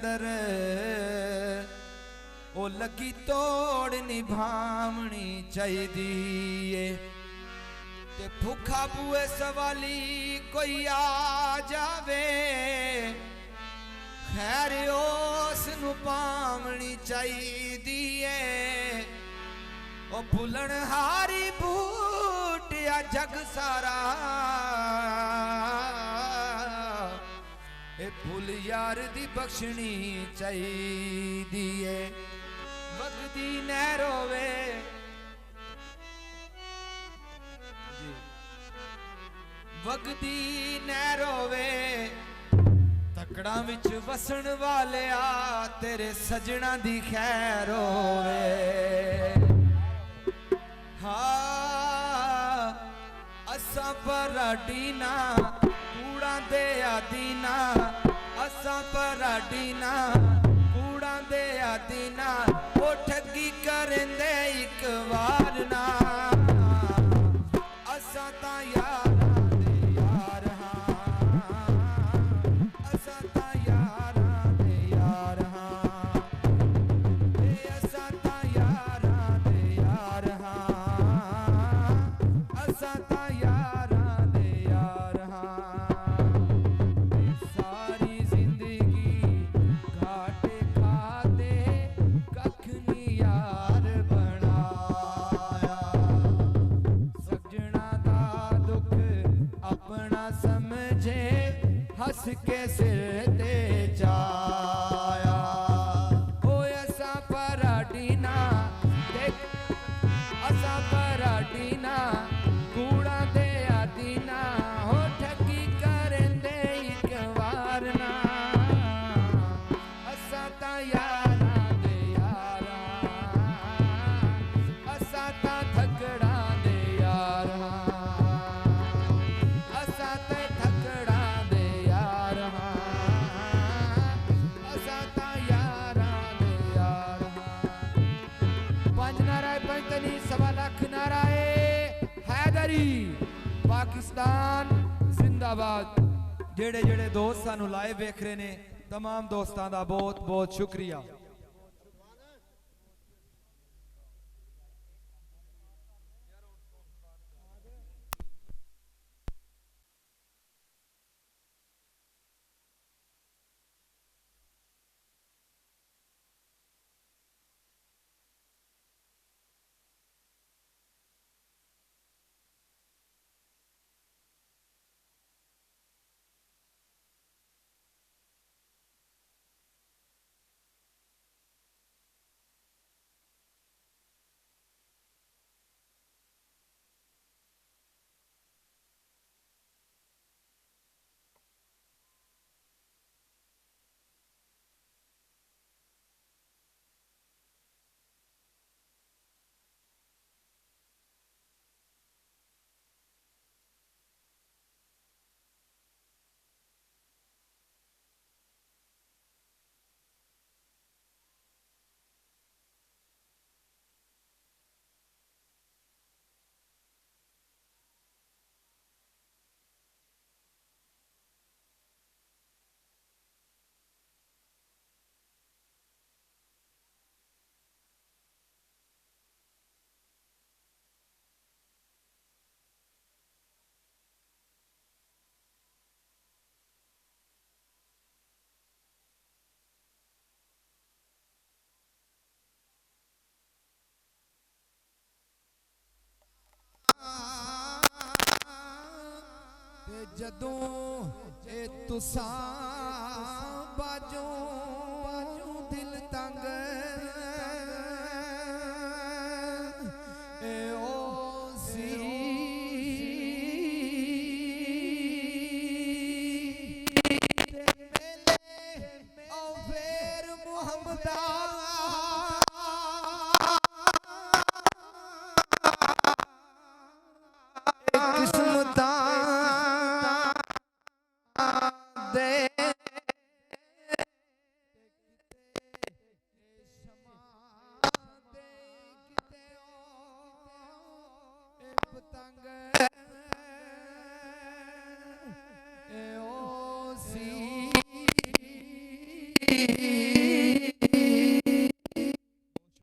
अंदर ओ लगी तोड़ निभावनी चाहिए ते भूखा बुए सवाली कोई आ जावे खैर उस नूं पावनी चाहिए ओ भुलन हारी बूटिया जग सारा ए भूल यार दी बख्शनी चाहिए वगदी न रोवे वगदी न रोवे तकड़ा विच वसन वाले आ तेरे सजना दी खैर होवे हाँ असा पराडीना कूड़ा दे आदीना असा पराडीना कूड़ा दे आदीना ओ ठगी करेंदे एक बार ना असा ता यारा दे यार हाँ असा ता यारा दे यार हाँ असा ता यारा दे यार हाँ असा ता यारा दे यार हाँ सारी जिंदगी घाटे खाते कख नी यार बनाया सजना दा दुख अपना समझे हंस के सिर ते जाया ओ असा पराडीना देख असा पराडीना कूड़ा दे आदीना हो ठगी करेंदे एक बार ना असा ता यारा दे यारा असा ता थकड़ा दे यारा असा ते थकड़ा दे यारा असा ता यारा दे यारा पंज नाराए पंजतनी सवा लख नाराए हैदरी पाकिस्तान जिंदाबाद जेड़े जेड़े दोस्त सानू लाइव वेख रहे ने तमाम दोस्तां दा बहुत बहुत शुक्रिया जदों ए तुसां बाजों दिल तंग ए ओ सी ओ फेर मुहम्मदा किस्मत दी